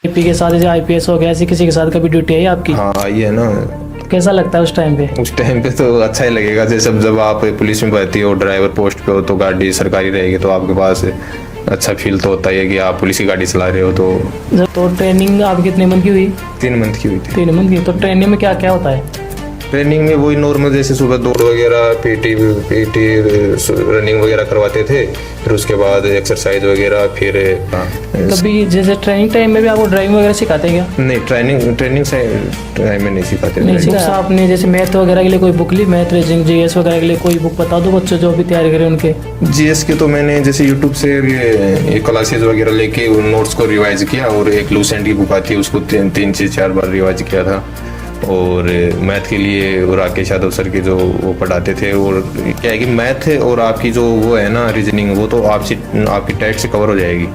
AP के साथ जैसे आईपीएस हो गया, ऐसी किसी के साथ कभी ड्यूटी आई आपकी? हाँ आई है ना। तो कैसा लगता है उस टाइम पे? उस टाइम पे तो अच्छा ही लगेगा। जैसे जब आप पुलिस में भर्ती हो, ड्राइवर पोस्ट पे हो, तो गाड़ी सरकारी रहेगी तो आपके पास अच्छा फील तो होता ही है कि आप पुलिस की गाड़ी चला रहे हो। तो ट्रेनिंग आप कितने मंथ की हुई? 3 मंथ की हुई थी। 3 मंथ की। तो ट्रेनिंग में क्या क्या होता है? ट्रेनिंग में वही नॉर्मल जैसे सुबह दौड़ वगैरह, पीटी रनिंग वगैरह करवाते थे, फिर उसके बाद एक्सरसाइज वगैरह। फिर कभी जैसे ट्रेनिंग टाइम में भी आपको ड्राइविंग वगैरह सिखाते हैं क्या? नहीं, ट्रेनिंग से टाइम में नहीं सिखाते। नहीं सिखाया आपने? जैसे मैथ वगैरह के लिए कोई बुक ली, मैथ रीजनिंग जीएस वगैरह के लिए कोई बुक बता दो बच्चों जो भी तैयारी करें उनके। जीएस के तो मैंने जैसे यूट्यूब से ये क्लासेज वगैरह लेके उन नोट्स को रिवाइज किया, और एक लूसेंट की बुक आती है उसको 3 से 4 बार रिवाइज किया था। और मैथ के लिए वो राकेश यादव सर के जो वो पढ़ाते थे। और क्या है कि मैथ और आपकी जो वो है ना रीजनिंग, वो तो आपकी टेस्ट से कवर हो जाएगी।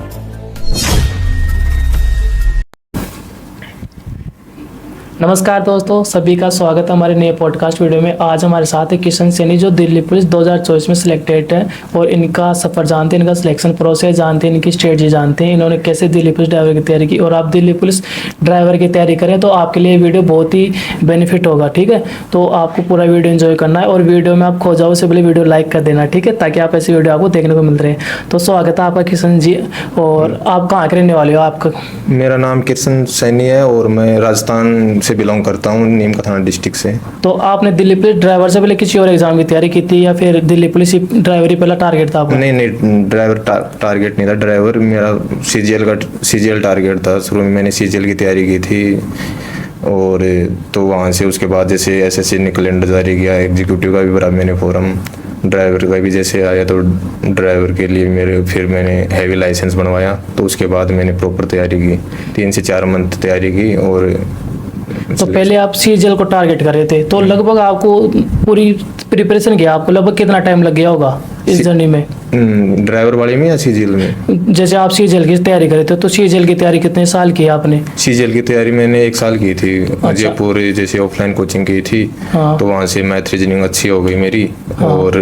नमस्कार दोस्तों, सभी का स्वागत है हमारे नए पॉडकास्ट वीडियो में। आज हमारे साथ है किशन सैनी जो दिल्ली पुलिस 2024 में सिलेक्टेड है, और इनका सफ़र जानते हैं, इनका सिलेक्शन प्रोसेस जानते हैं, इनकी स्ट्रेटजी जानते हैं, इन्होंने कैसे दिल्ली पुलिस ड्राइवर की तैयारी की। और आप दिल्ली पुलिस ड्राइवर की तैयारी करें तो आपके लिए वीडियो बहुत ही बेनिफिट होगा, ठीक है। तो आपको पूरा वीडियो एंजॉय करना है, और वीडियो में आप खो जाओ उससे पहले वीडियो लाइक कर देना, ठीक है, ताकि आप ऐसी वीडियो आपको देखने को मिल रहे हैं। तो स्वागत है आपका किशन जी। और आप कहाँ के रहने वाले हो? आपका? मेरा नाम किशन सैनी है और मैं राजस्थान से बिलोंग करता हूँ, नीम का थाना डिस्ट्रिक्ट से। तो आपने दिल्ली पुलिस ड्राइवर से पहले किसी और एग्जाम की तैयारी की थी, या फिर दिल्ली पुलिस ड्राइवर ही पहला टारगेट था आपका? नहीं, ड्राइवर टारगेट नहीं था। ड्राइवर मेरा सीजीएल टारगेट था। शुरू में मैंने सीजीएल की तैयारी की थी, और तो वहाँ से उसके बाद जैसे एसएससी ने कैलेंडर जारी किया, एग्जीक्यूटिव का भी भरा मैंने फॉर्म, ड्राइवर का भी जैसे आया, तो ड्राइवर के लिए फिर मैंने हैवी लाइसेंस बनवाया। तो उसके बाद मैंने प्रॉपर तैयारी की, 3 से 4 मंथ तैयारी की। और तो पहले आप सीजीएल को टारगेट कर रहे थे, तो लगभग आपको पूरी प्रिपरेशन किया, आपको लगभग कितना टाइम लग गया होगा इस जर्नी में? ड्राइवर वाले में या सीजीएल में? जैसे आप सीजीएल की तैयारी कर रहे थे, तो सीजीएल की तैयारी कितने साल की आपने? सीजीएल की तैयारी मैंने 1 साल की थी। जयपुर जैसे ऑफलाइन कोचिंग की थी। हाँ। तो वहाँ से मैथ रीजनिंग अच्छी हो गई मेरी। हाँ। और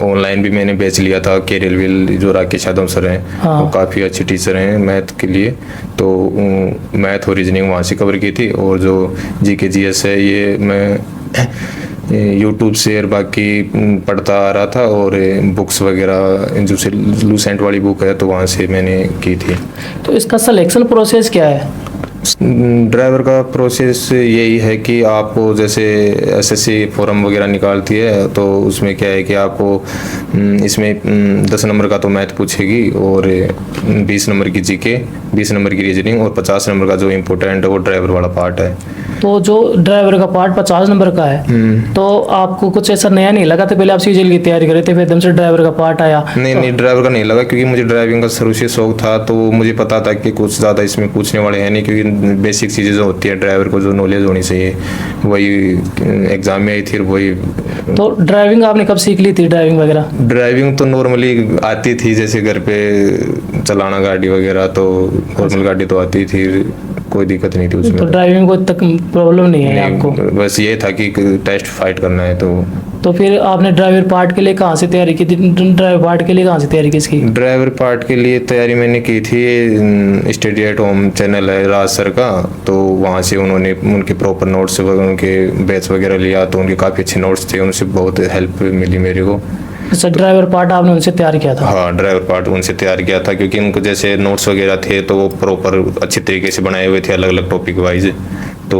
ऑनलाइन भी मैंने बैच लिया था। केरलविल जो राकेश यादव सर हैं, हाँ। वो काफ़ी अच्छे टीचर हैं मैथ के लिए। तो मैथ और रीजनिंग वहाँ से कवर की थी। और जो जीके जीएस है ये मैं यूट्यूब से और बाकी पढ़ता आ रहा था, और बुक्स वगैरह जो से लूसेंट वाली बुक है तो वहाँ से मैंने की थी। तो इसका सिलेक्शन प्रोसेस क्या है? ड्राइवर का प्रोसेस यही है कि आपको जैसे एसएससी फॉर्म वगैरह निकालती है, तो उसमें क्या है कि आपको इसमें 10 नंबर का तो मैथ पूछेगी, और 20 नंबर की जीके, 20 नंबर की रीजनिंग, और 50 नंबर का जो इम्पोर्टेंट है वो ड्राइवर वाला पार्ट है। तो जो ड्राइवर का पार्ट 50 नंबर का है, तो आपको कुछ ऐसा नया नहीं लगा था? पहले आप सीजीएल की तैयारी कर रहे थे, फिर एकदम से ड्राइवर का पार्ट आया? नहीं, ड्राइवर का नहीं लगा, क्योंकि मुझे ड्राइविंग का शुरू से शौक था। तो मुझे पता था कि कुछ ज़्यादा इसमें पूछने वाले हैं नहीं, क्योंकि बेसिक चीज़ें जो होती है ड्राइवर को जो नॉलेज होनी चाहिए वही एग्जाम में आई थी, वही। तो ड्राइविंग आपने कब सीख ली थी, ड्राइविंग वगैरह? ड्राइविंग तो नॉर्मली आती थी, जैसे घर पे चलाना गाड़ी वगैरह, तो नॉर्मल गाड़ी तो आती थी, कोई दिक्कत नहीं थी उसमें। तो ड्राइविंग को तक प्रॉब्लम नहीं है आपको? बस ये था कि टेस्ट फाइट करना है। तो फिर आपने ड्राइवर पार्ट के लिए कहाँ से तैयारी की थी? ड्राइवर पार्ट के लिए कहाँ से तैयारी की इसकी? ड्राइवर पार्ट के लिए तैयारी मैंने की थी, स्टडी एट होम चैनल है राज सर का, तो वहाँ से उन्होंने उनके प्रॉपर नोट्स उनके बैच वगैरह लिया, तो उनके काफ़ी अच्छे नोट्स थे, उनसे बहुत हेल्प मिली मेरे को। अच्छा, ड्राइवर पार्ट आपने उनसे तैयार किया था? हाँ, ड्राइवर पार्ट उनसे तैयार किया था, क्योंकि उनको जैसे नोट्स वगैरह थे तो वो प्रॉपर अच्छे तरीके से बनाए हुए थे, अलग अलग टॉपिक वाइज, तो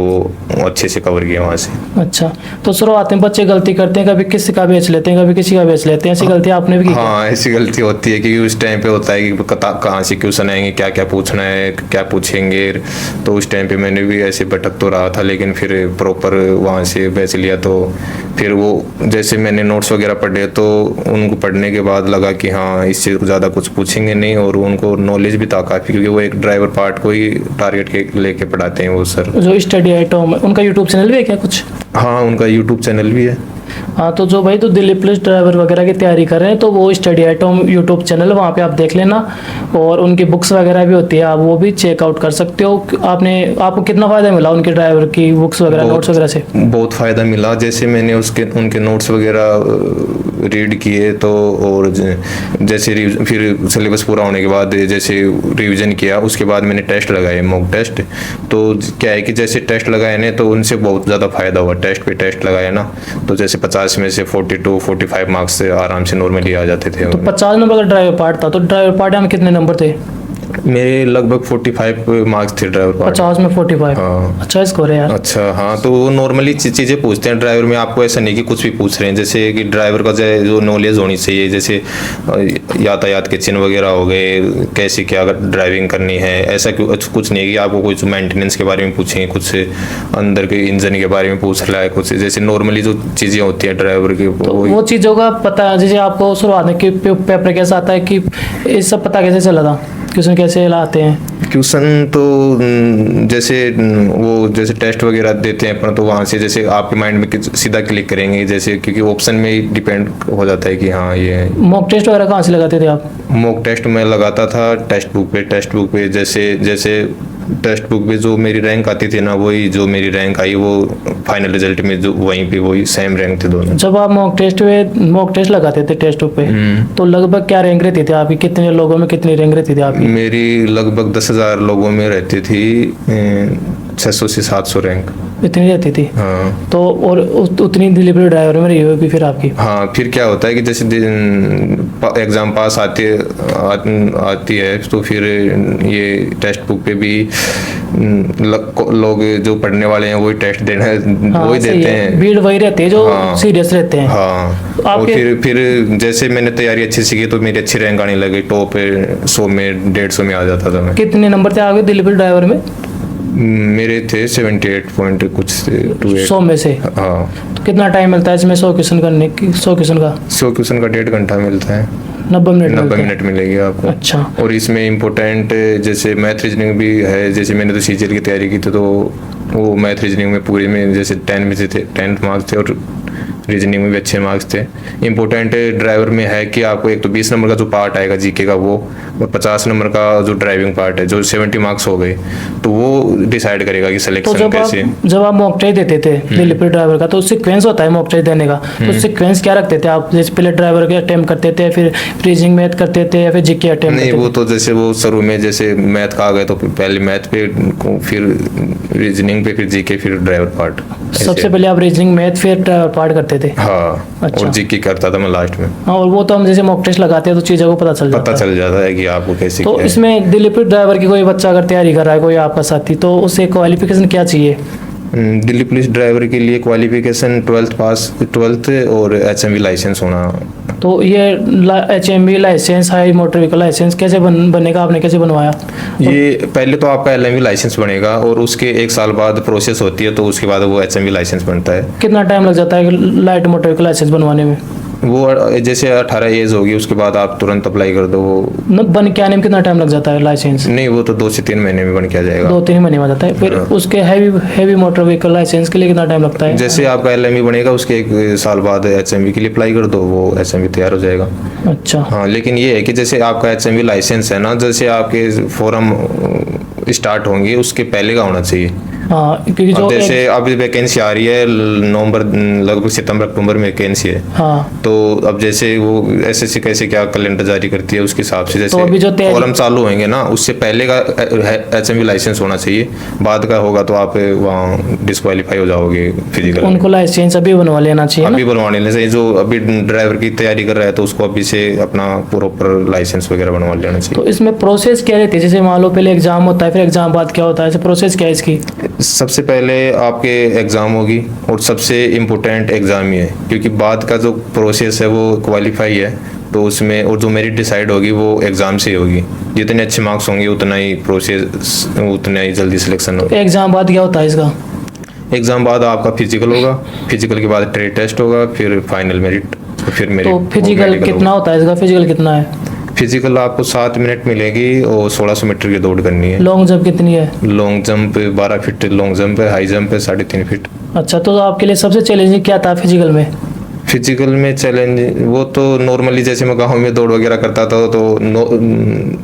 अच्छे से कवर किया वहाँ से। अच्छा, तो शुरुआत में बच्चे गलती करते हैं, कभी किसी का बेच लेते हैं, कभी किसी का बेच लेते हैं, ऐसी गलती आपने भी की? हाँ, ऐसी गलती होती है, क्योंकि उस टाइम पे होता है कि कहाँ से क्वेश्चन आएंगे, क्या क्या पूछना है, क्या पूछेंगे। तो उस टाइम पे मैंने भी ऐसे भटक तो रहा था, लेकिन फिर प्रॉपर वहाँ से बेच लिया। तो फिर वो जैसे मैंने नोट्स वगैरह पढ़े, तो उनको पढ़ने के बाद लगा कि हाँ, इससे ज़्यादा कुछ पूछेंगे नहीं, और उनको नॉलेज भी था काफ़ी, क्योंकि वो एक ड्राइवर पार्ट को ही टारगेट के लेके पढ़ाते हैं वो सर। जो स्टडी एट होम, उनका यूट्यूब चैनल भी है क्या कुछ? हाँ, उनका यूट्यूब चैनल भी है। हाँ, तो जो भाई तो दिल्ली पुलिस ड्राइवर वगैरह की तैयारी कर रहे हैं तो वो study at home YouTube channel वहाँ पे आप देख लेना, और उनकी बुक्स वगैरह भी होती है, आप वो भी चेकआउट कर सकते हो। आपको कितना फ़ायदा मिला उनके ड्राइवर की बुक्स वगैरह नोट्स वगैरह से? बहुत फ़ायदा मिला। जैसे मैंने उनके नोट्स वगैरह रीड किए तो, और जैसे फिर सिलेबस पूरा होने के बाद जैसे रिवीजन किया, उसके बाद मैंने टेस्ट लगाए, मॉक टेस्ट। तो क्या है कि जैसे टेस्ट लगाए ना तो उनसे बहुत ज़्यादा फ़ायदा हुआ। टेस्ट पे टेस्ट लगाए ना तो जैसे 50 में से 42-45 मार्क्स से आराम से नॉर्मली आ जाते थे। तो 50 नंबर का ड्राइवर पार्ट था, तो ड्राइवर पार्ट में कितने नंबर थे? मेरे लगभग 45 मार्क्स थे ड्राइवर पार्ट। 50 में 45? हाँ। अच्छा स्कोर है यार। अच्छा, हाँ, तो वो नॉर्मली चीज़ें पूछते हैं ड्राइवर में। आपको ऐसा नहीं कि कुछ भी पूछ रहे हैं, जैसे कि ड्राइवर का जो नॉलेज होनी चाहिए, जैसे यातायात के चिन्ह वगैरह हो गए, कैसे क्या ड्राइविंग करनी है, ऐसा कुछ नहीं है कि आपको कुछ मेंटेनेंस के बारे में पूछेंगे, कुछ अंदर के इंजन के बारे में पूछ रहा है, कुछ जैसे नॉर्मली जो चीज़ें होती हैं ड्राइवर की, तो वो चीज़ों का पता, जैसे आपको शुरुआत में कि पेपर कैसा आता है, कि ये सब पता कैसे चला था, क्वेश्चन कैसे लाते हैं? क्वेश्चन तो जैसे टेस्ट वगैरह देते हैं अपन, तो वहाँ से जैसे आपके माइंड में सीधा क्लिक करेंगे, जैसे क्योंकि ऑप्शन में ही डिपेंड हो जाता है कि हाँ ये है। मॉक टेस्ट वगैरह कहाँ से लगाते थे आप? मॉक टेस्ट मैं लगाता था टेक्स्ट बुक पे जैसे टेक्स्ट बुक पे जो मेरी रैंक आती थी ना, वही जो मेरी रैंक आई वो फाइनल रिजल्ट में जो वहीं पे वही सेम रैंक थे दोनों। जब आप मॉक टेस्ट लगाते थे टेस्ट बुक पे, तो लगभग क्या रैंक रहती थी आपकी? कितने लोगों में कितनी रैंक रहती थी आपकी? मेरी लगभग 10,000 लोगों में रहती थी 600 से 700 रैंक। इतनी रहती थी? हाँ। तो और उतनी डिलीवरी ड्राइवर में रही होगी फिर आपकी? हाँ, फिर क्या होता है कि जैसे एग्ज़ाम पास आती है तो फिर ये टेक्स्ट बुक पे भी लोग जो पढ़ने वाले हैं वही टेस्ट वही देते हैं। भीड़ वही रहती है जो सीरियस रहते हैं। हाँ, और फिर जैसे मैंने तैयारी अच्छी सीखी तो मेरी अच्छी रैंक आने लगी, टॉप 100 में 150 में आ जाता था मैं। कितने नंबर थे आपके डिलीवरी ड्राइवर में? मेरे थे 78 पॉइंट कुछ 100 में से। हाँ। तो कितना टाइम मिलता है इसमें 100 क्वेश्चन करने की? 100 क्वेश्चन का 1.5 घंटा मिलता है। 90 मिनट मिलेगी आपको। अच्छा। और इसमें इम्पोर्टेंट जैसे मैथ रीजनिंग भी है। जैसे मैंने तो सीजीएल की तैयारी की थी तो वो मैथ रीजनिंग में पूरे में जैसे 10 में से थे 10 मार्क्स थे, और रीजनिंग में भी अच्छे मार्क्स थे। इम्पोर्टेंट ड्राइवर में है कि आपको एक तो 20 नंबर का जो पार्ट आएगा जीके का वो, और 50 नंबर का जो ड्राइविंग पार्ट है, जो 70 मार्क्स हो गए, तो वो डिसाइड करेगा कि सिलेक्शन कैसे। जब आप मॉक टेस्ट देते थे दिलीप ड्राइवर का, तो सीक्वेंस होता है मॉक टेस्ट देने का, तो सीक्वेंस क्या रखते थे आप? जैसे पहले ड्राइवर के अटेम्प्ट करते थे, फिर रीजनिंग मैथ करते थे, या फिर जीके अटेम्प्ट? नहीं, वो तो जैसे वो शुरू में जैसे मैथ का आ गए तो पहले मैथ पे, फिर रीजनिंग पे, फिर जीके, फिर ड्राइवर पार्ट। सबसे पहले आप रीजनिंग मैथ फिर ड्राइवर पार्ट करते थे? हाँ। अच्छा। और जीके करता था मैं लास्ट में। हाँ, और वो तो हम जैसे मॉक टेस्ट लगाते हैं तो चीज़ों को पता चल जाता है कि आपको कैसे। तो इसमें दिलीप ड्राइवर की कोई बच्चा अगर तैयारी कर रहा है, कोई आपका साथी, तो उसे क्वालिफिकेशन क्या चाहिए? दिल्ली पुलिस ड्राइवर के लिए क्वालिफिकेशन 12th और एचएमवी लाइसेंस होना। तो ये HMV licence, high motor vehicle licence कैसे बनेगा? आपने कैसे बनवाया? ये पहले तो आपका एलएमवी लाइसेंस बनेगा, और उसके 1 साल बाद प्रोसेस होती है, तो उसके बाद वो एचएमवी लाइसेंस बनता है। कितना टाइम लग जाता है लाइट मोटर व्हीकल लाइसेंस बनवाने में? वो जैसे 18 एज होगी उसके बाद आप तुरंत अप्लाई कर दो। वो बन के आने में कितना टाइम लग जाता है लाइसेंस? नहीं, वो तो 2 से 3 महीने में बन के आ जाएगा। 2-3 महीने में जाता है। फिर उसके हैवी मोटर व्हीकल लाइसेंस के लिए कितना टाइम लगता है? जैसे आपका एलएमवी बनेगा उसके 1 साल बाद एचएमवी के लिए अप्लाई कर दो, वो एचएमवी तैयार हो जाएगा। अच्छा। हाँ, लेकिन ये है कि जैसे आपका एचएमवी लाइसेंस है ना, जैसे आपके फॉर्म स्टार्ट होंगे उसके पहले का होना चाहिए। हाँ, क्योंकि जो जैसे अभी वैकेंसी आ रही है नवंबर, लगभग सितंबर अक्टूबर में वैकेंसी है। हाँ। तो अब जैसे वो एसएससी कैसे क्या कैलेंडर जारी करती है उसके हिसाब से जैसे तो अभी जो फॉर्म चालू होंगे ना, उससे पहले का एचएमवी लाइसेंस होना चाहिए। बाद का होगा तो आप वहाँ डिस्क्वालीफाई हो जाओगे फिजिकल। उनको लाइसेंस अभी बनवा लेना चाहिए, अभी बनवा लेना चाहिए। जो अभी ड्राइवर की तैयारी कर रहा है तो उसको अभी से अपना प्रॉपर लाइसेंस वगैरह बनवा लेना चाहिए। तो इसमें प्रोसेस क्या रहती है? जैसे मान लो पहले एग्जाम होता है, फिर एग्जाम बाद क्या होता है, प्रोसेस क्या है इसकी? सबसे पहले आपके एग्ज़ाम होगी, और सबसे इम्पोर्टेंट एग्ज़ाम ही है, क्योंकि बाद का जो प्रोसेस है वो क्वालिफाई है, तो उसमें और जो मेरिट डिसाइड होगी वो एग्ज़ाम से ही होगी। जितने अच्छे मार्क्स होंगे उतना ही प्रोसेस, उतना ही जल्दी सिलेक्शन होगा। एग्जाम बाद क्या होता है इसका? एग्ज़ाम बाद आपका फिजिकल होगा, फिजिकल के बाद ट्रेड टेस्ट होगा, फिर फाइनल मेरिट, फिर मेरिट। तो फिजिकल कितना होता है इसका? फिजिकल कितना है? फिजिकल आपको 7 मिनट मिलेगी, और 1600 मीटर की दौड़ करनी है। लॉन्ग जंप कितनी है? Long jump 12 feet long jump है, हाई जंप है 3.5 फीट। अच्छा, तो आपके लिए सबसे चैलेंजिंग क्या था फिजिकल में? फिजिकल में चैलेंज वो तो नॉर्मली जैसे मैं गाँव में दौड़ वगैरह करता था तो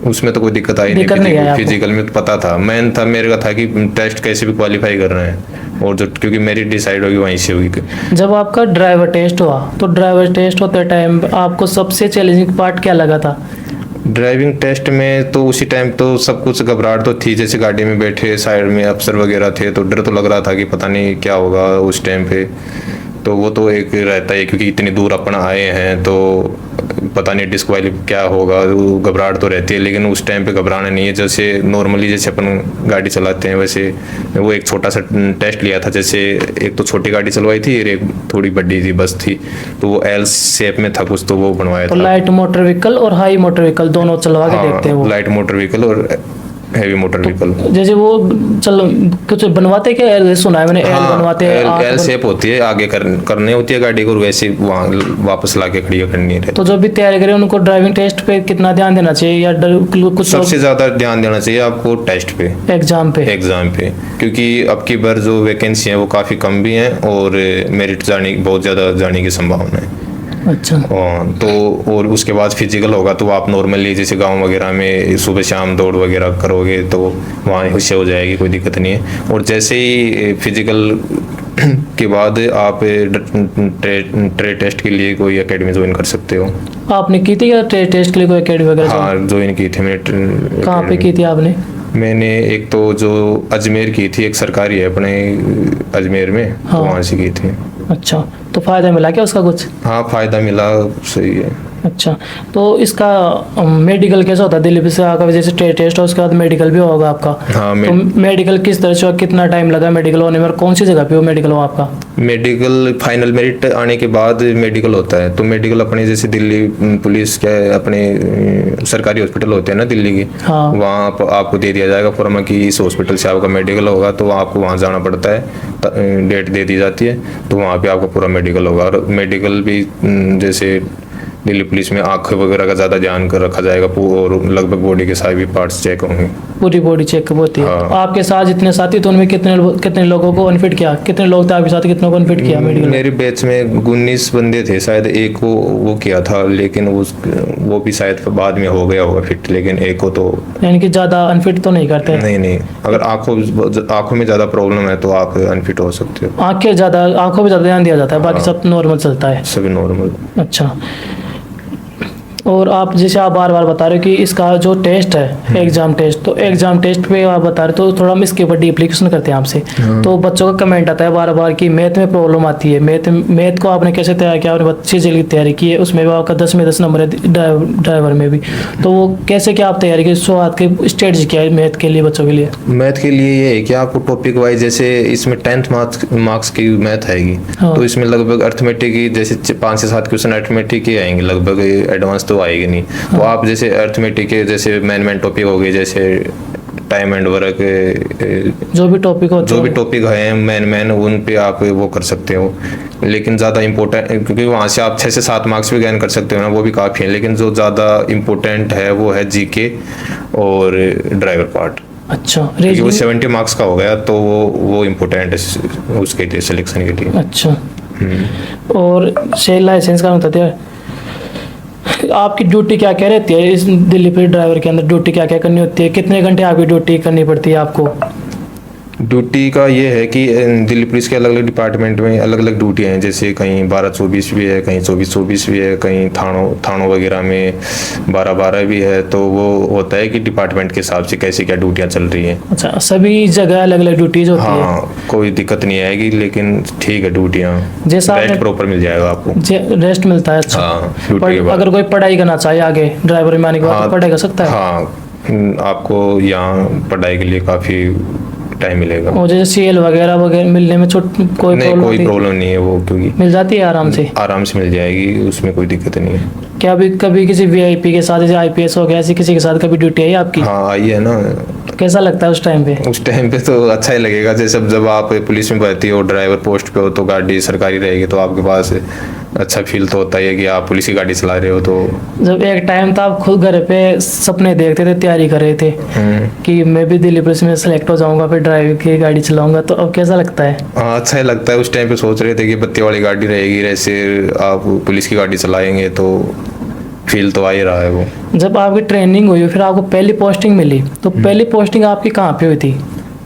उसमें तो कोई दिक्कत आई नहीं। दिक्कत नहीं आई आपको? फिजिकल में तो पता था, मेन था मेरे का था कि टेस्ट कैसे भी क्वालिफाई कर रहे हैं, और जो क्योंकि मेरी डिसाइड होगी वहीं से होगी। जब आपका ड्राइवर टेस्ट हुआ तो ड्राइवर टेस्ट होते टाइम आपको सबसे चैलेंजिंग पार्ट क्या लगा था? ड्राइविंग टेस्ट में तो उसी टाइम तो सब कुछ घबराहट तो थी, जैसे गाड़ी में बैठे साइड में अफसर वगैरह थे तो डर तो लग रहा था कि पता नहीं क्या होगा उस टाइम पे। तो वो तो एक रहता है क्योंकि इतनी दूर अपन आए हैं तो पता नहीं डिस्क्वालिफाई क्या होगा, वो घबराहट तो रहती है। लेकिन उस टाइम पे घबराना नहीं है, जैसे नॉर्मली जैसे अपन गाड़ी चलाते हैं वैसे वो एक छोटा सा टेस्ट लिया था। जैसे एक तो छोटी गाड़ी चलवाई थी और एक थोड़ी बड़ी सी बस थी, तो वो एल शेप में था कुछ, तो वो बनवाया तो था। लाइट मोटर व्हीकल और हाई मोटर व्हीकल दोनों चलवा के देखते हैं वो? लाइट मोटर व्हीकल और हैवी मोटर व्हीकल। जैसे वो चल कुछ बनवाते क्या एल, सुना है मैंने एल बनवाते हैं, एल शेप होती है, आगे करनी होती है गाड़ी को, वैसे वहाँ वापस लाके खड़ी करनी है। तो जो भी तैयारी करें उनको ड्राइविंग टेस्ट पे कितना ध्यान देना चाहिए, या कुछ सबसे ज्यादा ध्यान देना चाहिए आपको टेस्ट पे, एग्जाम पे, क्योंकि अब की बार जो वैकेंसी है वो काफी कम भी हैं और मेरिट बहुत ज्यादा जाने की संभावना है। अच्छा। तो और उसके बाद फिजिकल होगा तो आप नॉर्मली जैसे गांव वगैरह में सुबह शाम दौड़ वगैरह करोगे तो वहाँ हिस्से हो जाएगी, कोई दिक्कत नहीं है। और जैसे ही फिजिकल के बाद आप ट्रेड टेस्ट के लिए कोई एकेडमी ज्वाइन कर सकते हो। आपने की थी या ट्रेड टेस्ट के लिए कोई एकेडमी वगैरह? हाँ ज्वाइन की थी मैंने। कहाँ पे की थी आपने? मैंने एक तो जो अजमेर की थी, एक सरकारी है अपने अजमेर में, हाँ। तो वहाँ से की थी। अच्छा, तो फायदा मिला क्या उसका कुछ? हाँ फायदा मिला, सही है। अच्छा, तो इसका मेडिकल कैसा होता है? दिल्ली से आकर जैसे टेस्ट है उसके बाद मेडिकल भी होगा आपका? हाँ तो मेडिकल किस तरह से, कितना टाइम लगा मेडिकल होने में, और कौन सी जगह पे वो मेडिकल हो आपका? मेडिकल फाइनल मेरिट आने के बाद मेडिकल होता है। तो मेडिकल अपने जैसे दिल्ली पुलिस के अपने सरकारी हॉस्पिटल होते हैं ना दिल्ली के, हाँ। वहाँ आपको दे दिया जाएगा फॉर्म कि इस हॉस्पिटल से आपका मेडिकल होगा, तो आपको वहाँ जाना पड़ता है, डेट दे दी जाती है, तो वहाँ पे आपका पूरा मेडिकल होगा। और मेडिकल भी जैसे दिल्ली पुलिस में आँख वगैरह का ज़्यादा ध्यान कर रखा जाएगा, और लगभग बॉडी के सारे भी पार्ट्स चेक होंगे, पूरी बॉडी चेकअप होती है। हाँ। आपके साथ जितने साथी तो उनमें कितने लोगों को अनफिट किया? कितने लोग थे आपके साथ, कितनों को अनफिट किया मेडिकल? मेरे बैच में 19 बंदे थे, शायद एक को वो किया था, लेकिन वो भी शायद बाद में हो गया होगा फिट, लेकिन एक को तो यानी कि ज्यादा अनफिट तो नहीं करते? नहीं। अगर आंखों में ज्यादा प्रॉब्लम है तो आप अनफिट हो सकते हो। आंखों पे ज्यादा ध्यान दिया जाता है, बाकी सब नॉर्मल चलता है? सभी नॉर्मल। अच्छा, और आप जैसे आप बार बार बता रहे हो कि इसका जो टेस्ट है एग्जाम टेस्ट, तो एग्जाम टेस्ट पे आप बता रहे, तो थोड़ा हम इसके ऊपर एप्लीकेशन करते हैं आपसे। तो बच्चों का कमेंट आता है बार बार कि मैथ में प्रॉब्लम आती है। मैथ को आपने कैसे तैयार किया? आपने अच्छी जल्दी तैयारी की है, उसमें भी आपका 10 में 10 नंबर है, ड्राइवर में भी। तो वो कैसे क्या आप तैयारी की, शुरुआत की स्ट्रेटजी क्या है मैथ के लिए, बच्चों के लिए? मैथ के लिए ये है कि आपको टॉपिक वाइज, जैसे इसमें 10th मार्क्स की मैथ आएगी, हाँ। तो इसमें लगभग अर्थमेटिक की जैसे 5 से 7 क्वेश्चन अर्थमेटिक के आएंगे, लगभग एडवांस तो आएगी नहीं। तो आप जैसे अर्थमेटिक के जैसे मेन टॉपिक हो गए, जैसे टाइम एंड वर्क, जो भी टॉपिक है मेन उन पे आप वो कर सकते हो। लेकिन ज़्यादा इम्पोर्टेंट, क्योंकि वहाँ से आप 6 से 7 मार्क्स भी गेन कर सकते हो ना, वो भी काफ़ी है। लेकिन जो ज़्यादा इम्पोर्टेंट है वो है जीके और ड्राइवर पार्ट। अच्छा, क्योंकि वो 70 मार्क्स का हो गया, तो वो इम्पोर्टेंट है उसके लिए, सिलेक्शन के लिए। अच्छा, और सेल लाइसेंस का बताते हैं आपकी ड्यूटी क्या क्या रहती है इस दिल्ली पुलिस ड्राइवर के अंदर? ड्यूटी क्या क्या करनी होती है, कितने घंटे आपकी ड्यूटी करनी पड़ती है आपको? ड्यूटी का ये है कि दिल्ली पुलिस के अलग अलग डिपार्टमेंट में अलग अलग ड्यूटी हैं। जैसे कहीं 12-24 भी है, कहीं 24-24 भी है, कहीं थानों वगैरह में 12-12 भी है। तो वो होता है कि डिपार्टमेंट के हिसाब से कैसे क्या ड्यूटियाँ चल रही हैं। अच्छा, सभी जगह अलग अलग ड्यूटीज होती है? हाँ, कोई दिक्कत नहीं आएगी, लेकिन ठीक है ड्यूटियाँ, जैसा रेस्ट प्रॉपर मिल जाएगा आपको। रेस्ट मिलता है? अच्छा। हाँ, ड्यूटी के बाद अगर कोई पढ़ाई करना चाहे आगे ड्राइवर में आने के बाद, तो पढ़ाई कर सकता है? हाँ, आपको यहाँ पढ़ाई के लिए काफ़ी टाइम मिलेगा। और जैसे सीएल वगैरह मिलने में कोई प्रॉब्लम नहीं है, वो क्योंकि मिल जाती है आराम से मिल जाएगी, उसमें कोई दिक्कत नहीं है। क्या अभी कभी किसी वीआईपी के साथ, जैसे आईपीएस हो गया, ऐसी किसी के साथ कभी ड्यूटी आई आपकी? हाँ आई है ना, कैसा लगता है उस टाइम पे? उस टाइम पे तो अच्छा ही लगेगा। जैसे जब आप पुलिस में भर्ती हो, ड्राइवर पोस्ट पे हो, तो गाड़ी सरकारी रहेगी तो आपके पास अच्छा फील तो होता ही है कि आप पुलिस की गाड़ी चला रहे हो। तो जब एक टाइम था आप खुद घर पे सपने देखते थे, तैयारी कर रहे थे कि मैं भी दिल्ली पुलिस में सेलेक्ट हो जाऊंगा, फिर ड्राइवर की गाड़ी चलाऊंगा, तो अब कैसा लगता है? हाँ, अच्छा ही लगता है। उस टाइम पे सोच रहे थे कि बत्ती वाली गाड़ी रहेगी, ऐसे आप पुलिस की गाड़ी चलाएंगे तो फील तो आ ही रहा है वो। जब आपकी ट्रेनिंग हुई फिर आपको पहली पोस्टिंग मिली, तो पहली पोस्टिंग आपकी कहाँ पे हुई थी?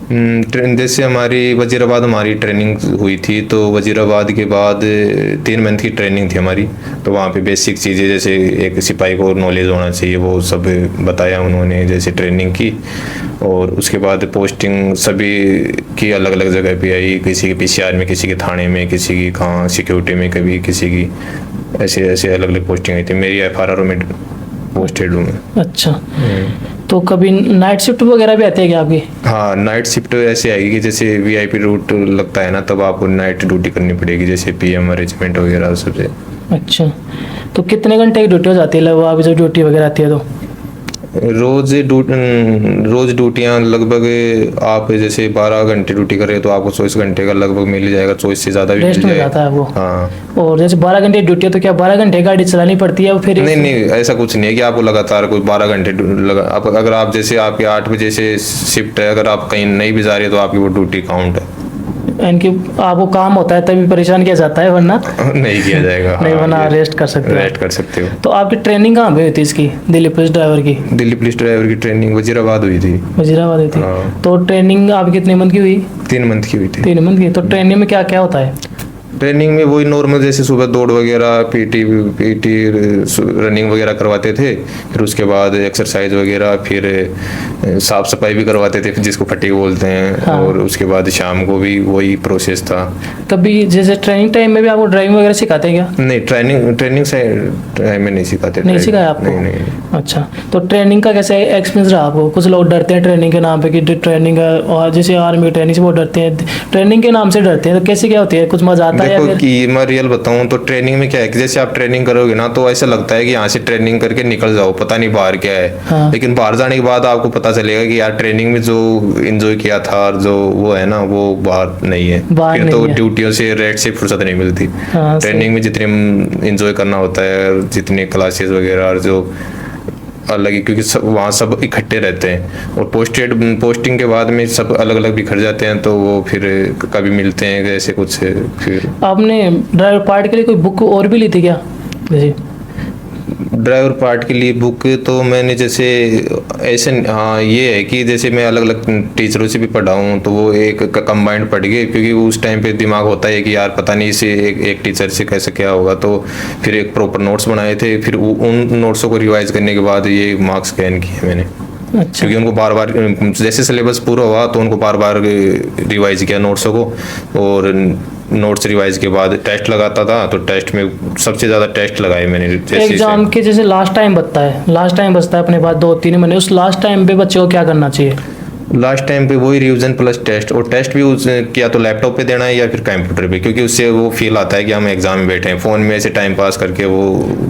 जैसे हमारी वजीराबाद हमारी ट्रेनिंग हुई थी, तो वजीराबाद के बाद 3 मंथ की ट्रेनिंग थी हमारी। तो वहाँ पे बेसिक चीज़ें जैसे एक सिपाही को नॉलेज होना चाहिए वो सब बताया उन्होंने, जैसे ट्रेनिंग की। और उसके बाद पोस्टिंग सभी की अलग अलग जगह पे आई, किसी के पीसीआर में, किसी के थाने में, किसी की कहाँ सिक्योरिटी में, कभी किसी की ऐसे ऐसे अलग अलग पोस्टिंग आई थी। मेरी FRR में पोस्टेड हूँ मैं। अच्छा, तो कभी नाइट शिफ्ट वगैरह भी आती है क्या आपकी? हाँ, नाइट शिफ्ट ऐसे आएगी कि जैसे VIP रूट लगता है ना, तब आपको नाइट ड्यूटी करनी पड़ेगी, जैसे PM अरेंजमेंट वगैरह सबसे। अच्छा, तो कितने घंटे की ड्यूटी हो जाती है लगभग अभी जब ड्यूटी वगैरह आती है तो? रोज ड्यूटियाँ लगभग आप जैसे 12 घंटे ड्यूटी कर रहे हो तो आपको 24 घंटे का लगभग मिल ही जाएगा, 24 से ज़्यादा भी रेस्ट मिल मिल जाएगा। जाता है वो? हाँ। और जैसे 12 घंटे ड्यूटी है तो क्या 12 घंटे गाड़ी चलानी पड़ती है फिर? नहीं नहीं, ऐसा कुछ नहीं है कि आपको लगातार कोई 12 घंटे लगा। आप अगर आप जैसे आपके 8 बजे से शिफ्ट है, अगर आप कहीं नहीं भी जा रहे तो आपकी वो ड्यूटी काउंट है। इनकी आपको काम होता है तभी परेशान किया जाता है, वरना नहीं किया जाएगा। नहीं, हाँ, वरना ये रेस्ट कर सकते हो। रेस्ट कर सकते हो। तो आपकी ट्रेनिंग कहाँ पे हुई थी इसकी, दिल्ली पुलिस ड्राइवर की? दिल्ली पुलिस ड्राइवर की ट्रेनिंग वजीराबाद हुई थी। वजीराबाद हुई थी। हाँ। तो ट्रेनिंग आपकी कितने मंथ की हुई? 3 मंथ की हुई थी। 3 मंथ की। तो ट्रेनिंग में क्या क्या होता है? ट्रेनिंग में वही नॉर्मल जैसे सुबह दौड़ वगैरह, पीटी रनिंग वगैरह करवाते थे। फिर उसके बाद एक्सरसाइज वगैरह, फिर साफ सफाई भी करवाते थे जिसको फटीग बोलते हैं। हाँ। और उसके बाद शाम को भी वही प्रोसेस था। कभी जैसे ट्रेनिंग टाइम में भी आपको ड्राइविंग वगैरह सिखाते हैं क्या? नहीं, ट्रेनिंग से टाइम में नहीं सिखाते। नहीं सिखाया आपको? नहीं नहीं। अच्छा, तो ट्रेनिंग का कैसे एक्सपीरियंस रहा आपको? कुछ लोग डरते हैं ट्रेनिंग के नाम पे कि ट्रेनिंग है, और जैसे आर्मी ट्रेनिंग से वो डरते हैं, ट्रेनिंग के नाम से डरते हैं, तो कैसे क्या होती है? कुछ मजा आता है या देखो फिर? कि मैं रियल बताऊं तो ट्रेनिंग में क्या है कि जैसे आप ट्रेनिंग करोगे ना तो ऐसा लगता है कि यहाँ से ट्रेनिंग करके निकल जाओ, पता नहीं बाहर क्या है। हाँ। लेकिन बाहर जाने के बाद आपको पता चलेगा कि यार ट्रेनिंग में जो एंजॉय किया था और जो वो है ना, वो बाहर नहीं है। बाहर फिर तो नहीं है। ड्यूटियों से रेट से फुर्सत नहीं मिलती। हाँ, सही। ट्रेनिंग में जितने एंजॉय करना होता है, जितने क्लासेस वगैरह और जो अलग ही, क्योंकि वहाँ सब इकट्ठे रहते हैं। और पोस्टिंग के बाद में सब अलग अलग बिखर जाते हैं, तो वो फिर कभी मिलते हैं ऐसे कुछ। फिर आपने ड्राइवर पार्ट के लिए कोई बुक और भी ली थी क्या? जैसे ड्राइवर पार्ट के लिए बुक तो मैंने जैसे ऐसे, हाँ ये है कि जैसे मैं अलग अलग टीचरों से भी पढ़ा हूँ, तो वो एक कंबाइंड पढ़ गए, क्योंकि उस टाइम पे दिमाग होता है कि यार पता नहीं इसे एक टीचर से कैसे क्या होगा। तो फिर एक प्रॉपर नोट्स बनाए थे, फिर उन नोट्सों को रिवाइज करने के बाद ये मार्क्स स्कैन किए मैंने। अच्छा, क्योंकि उनको बार बार जैसे सिलेबस पूरा हुआ तो उनको बार बार रिवाइज किया नोट्सों को। और नोट्स रिवाइज के बाद टेस्ट लगाता था, तो टेस्ट में सबसे ज़्यादा टेस्ट लगाए मैंने। एग्जाम के जैसे लास्ट टाइम बचता है अपने पास 2-3 महीने, उस लास्ट टाइम पे बच्चे को क्या करना चाहिए? लास्ट टाइम पे वही रिवीजन प्लस टेस्ट। और टेस्ट भी उस या तो लैपटॉप पे देना है या फिर कंप्यूटर पे, क्योंकि उससे वो फील आता है कि हम एग्जाम में बैठे हैं। फ़ोन में ऐसे टाइम पास करके वो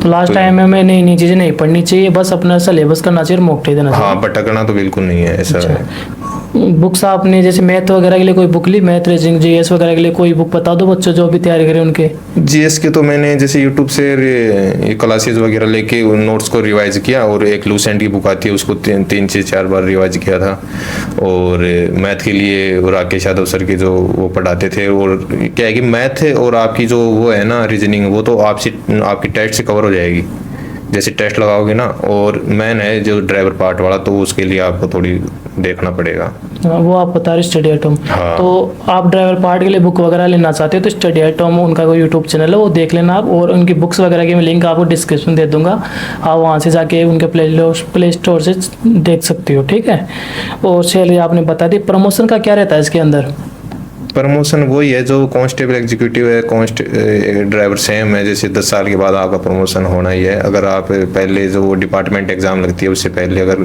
तो लास्ट टाइम में हमें नई नई चीज़ें नहीं पढ़नी चाहिए, बस अपना सिलेबस करना चाहिए और मॉक टेस्ट देना चाहिए। हाँ, भटकना तो बिल्कुल नहीं है, ऐसा है। बुक्स आपने जैसे मैथ वगैरह के लिए कोई बुक ली? मैथ, रीजनिंग, जीएस वगैरह के लिए कोई बुक बता दो बच्चों जो भी तैयारी करें उनके। GS के तो मैंने जैसे यूट्यूब से ये क्लासेस वगैरह लेके उन नोट्स को रिवाइज किया। और एक लूसेंट की बुक आती है, उसको 3 से 4 बार रिवाइज किया था। और मैथ के लिए राकेश यादव सर के जो वो पढ़ाते थे। और क्या है कि मैथ और आपकी जो वो है ना रीजनिंग, वो तो आपकी टेस्ट से कवर हो जाएगी जैसे टेस्ट लगाओगे ना। और मैन है जो ड्राइवर पार्ट वाला, तो उसके लिए आपको थोड़ी देखना पड़ेगा। वो आप बता रहे स्टडी एट होम। हाँ। तो आप ड्राइवर पार्ट के लिए बुक वगैरह लेना चाहते हो तो स्टडी एट होम उनका कोई यूट्यूब चैनल है, वो देख लेना आप। और उनकी बुक्स वगैरह की मैं लिंक आपको डिस्क्रिप्शन दे दूंगा, आप वहाँ से जाके उनके प्ले स्टोर से देख सकते हो, ठीक है। और चलिए, आपने बता दी प्रमोशन का क्या रहता है इसके अंदर? प्रमोशन वही है जो कांस्टेबल एग्जीक्यूटिव है, ड्राइवर सेम है। जैसे 10 साल के बाद आपका प्रमोशन होना ही है। अगर आप पहले जो वो डिपार्टमेंट एग्ज़ाम लगती है उससे पहले अगर,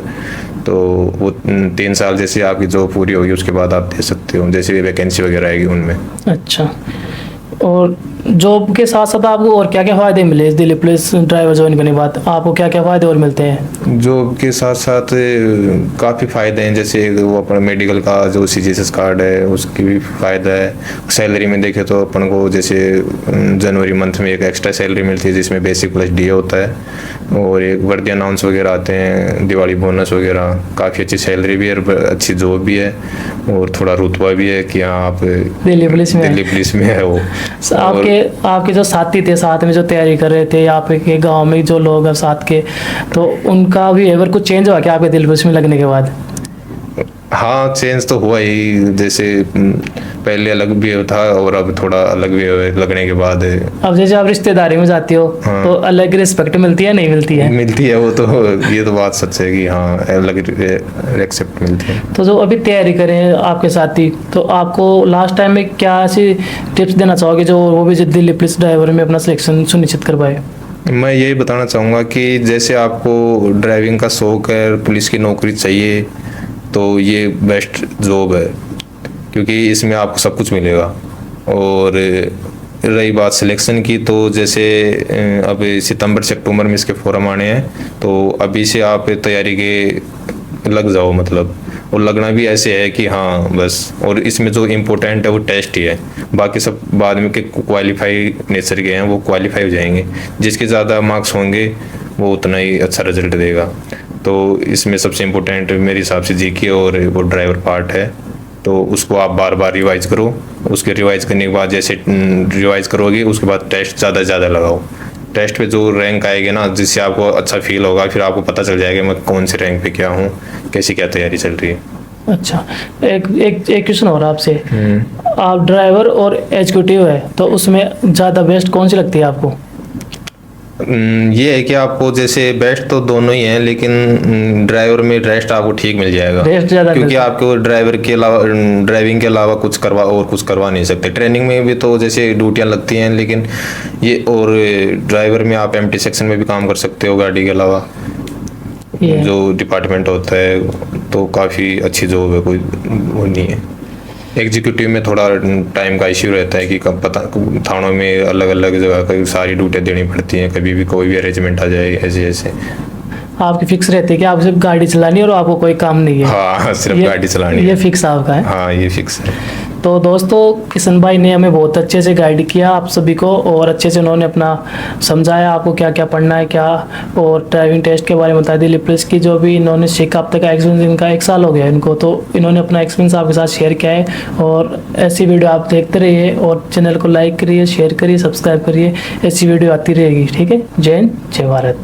तो वो 3 साल जैसे आपकी जॉब पूरी होगी उसके बाद आप दे सकते हो, जैसे वैकेंसी वगैरह आएगी उनमें। अच्छा, और जॉब के साथ साथ आपको और क्या क्या फ़ायदे मिले इस दिल्ली पुलिस ड्राइवर ज्वाइन करने के बाद? आपको क्या क्या फ़ायदे और मिलते हैं? जॉब के साथ साथ काफ़ी फ़ायदे हैं, जैसे वो अपना मेडिकल का जो CGSS कार्ड है उसकी भी फ़ायदा है। सैलरी में देखें तो अपन को जैसे जनवरी मंथ में एक एक्स्ट्रा सैलरी मिलती है जिसमें बेसिक प्लस DA होता है, और एक वर्दी अनाउंस वगैरह आते हैं, दिवाली बोनस वगैरह। काफ़ी अच्छी सैलरी भी है, अच्छी जॉब भी है, और थोड़ा रुतबा भी है कि हाँ आप दिल्ली पुलिस में है वो। आपके जो साथी थे साथ में जो तैयारी कर रहे थे, आपके गांव में जो लोग हैं साथ के, तो उनका भी एवर कुछ चेंज हुआ क्या आपके दिल्ली पुलिस में लगने के बाद? हाँ, चेंज तो हुआ ही। जैसे पहले अलग भी था और अब थोड़ा अलग भी लगने के बाद अब जैसे आप रिश्तेदारी में जाती हो हाँ। तो अलग रिस्पेक्ट मिलती है नहीं मिलती है? मिलती है, वो तो ये तो बात सच है कि हाँ अलग एक्सेप्ट मिलती है। तो जो अभी तैयारी करें आपके साथी, तो आपको लास्ट टाइम में क्या ऐसी टिप्स देना चाहोगे जो वो भी दिल्ली पुलिस ड्राइवर में अपना सिलेक्शन सुनिश्चित कर पाए? मैं यही बताना चाहूँगा कि जैसे आपको ड्राइविंग का शौक है, पुलिस की नौकरी चाहिए, तो ये बेस्ट जॉब है, क्योंकि इसमें आपको सब कुछ मिलेगा। और रही बात सिलेक्शन की, तो जैसे अब सितंबर से अक्टूबर में इसके फॉर्म आने हैं, तो अभी से आप तैयारी के लग जाओ मतलब। और लगना भी ऐसे है कि हाँ बस, और इसमें जो इम्पोर्टेंट है वो टेस्ट ही है, बाकी सब बाद में के क्वालिफाई नेचर के हैं, वो क्वालिफाई हो जाएंगे। जिसके ज़्यादा मार्क्स होंगे वो उतना ही अच्छा रिजल्ट देगा। तो इसमें सबसे इम्पोर्टेंट मेरे हिसाब से GK और वो ड्राइवर पार्ट है, तो उसको आप बार बार रिवाइज करो। उसके रिवाइज करने के बाद जैसे रिवाइज करोगे उसके बाद टेस्ट ज़्यादा से ज़्यादा लगाओ। टेस्ट पे जो रैंक आएगी ना, जिससे आपको अच्छा फील होगा, फिर आपको पता चल जाएगा मैं कौन से रैंक पे क्या हूँ, कैसी क्या तैयारी चल रही है। अच्छा, एक क्वेश्चन और आपसे। आप ड्राइवर और एग्जीक्यूटिव है, तो उसमें ज़्यादा बेस्ट कौन सी लगती है आपको? ये है कि आपको जैसे बेस्ट तो दोनों ही हैं, लेकिन ड्राइवर में रेस्ट आपको ठीक मिल जाएगा, रेस्ट ज़्यादा क्योंकि आपको ड्राइवर के अलावा ड्राइविंग के अलावा कुछ करवा नहीं सकते। ट्रेनिंग में भी तो जैसे ड्यूटियां लगती हैं, लेकिन ये और ड्राइवर में आप एम्प्टी सेक्शन में भी काम कर सकते हो गाड़ी के अलावा, जो डिपार्टमेंट होता है। तो काफ़ी अच्छी जॉब है, कोई वो नहीं है। एग्जीक्यूटिव में थोड़ा टाइम का इश्यू रहता है कि कब पता थानों में अलग अलग जगह कई सारी ड्यूटियाँ देनी पड़ती हैं, कभी भी कोई भी अरेंजमेंट आ जाए ऐसे ऐसे। आपकी फिक्स रहती है कि आप सिर्फ गाड़ी चलानी है और आपको कोई काम नहीं है? हाँ, सिर्फ गाड़ी चलानी ये फिक्स आपका है? हाँ, ये फिक्स है। तो दोस्तों, किशन भाई ने हमें बहुत अच्छे से गाइड किया आप सभी को, और अच्छे से उन्होंने अपना समझाया आपको क्या क्या पढ़ना है क्या, और ड्राइविंग टेस्ट के बारे में बताया। दिल्ली पुलिस की जो भी इन्होंने सीखा, अब तक का एक्सपीरियंस इनका 1 साल हो गया इनको, तो इन्होंने अपना एक्सपीरियंस आपके साथ शेयर किया है। और ऐसी वीडियो आप देखते रहिए, और चैनल को लाइक करिए, शेयर करिए, सब्सक्राइब करिए, ऐसी वीडियो आती रहेगी। ठीक है, जय हिंद, जय भारत।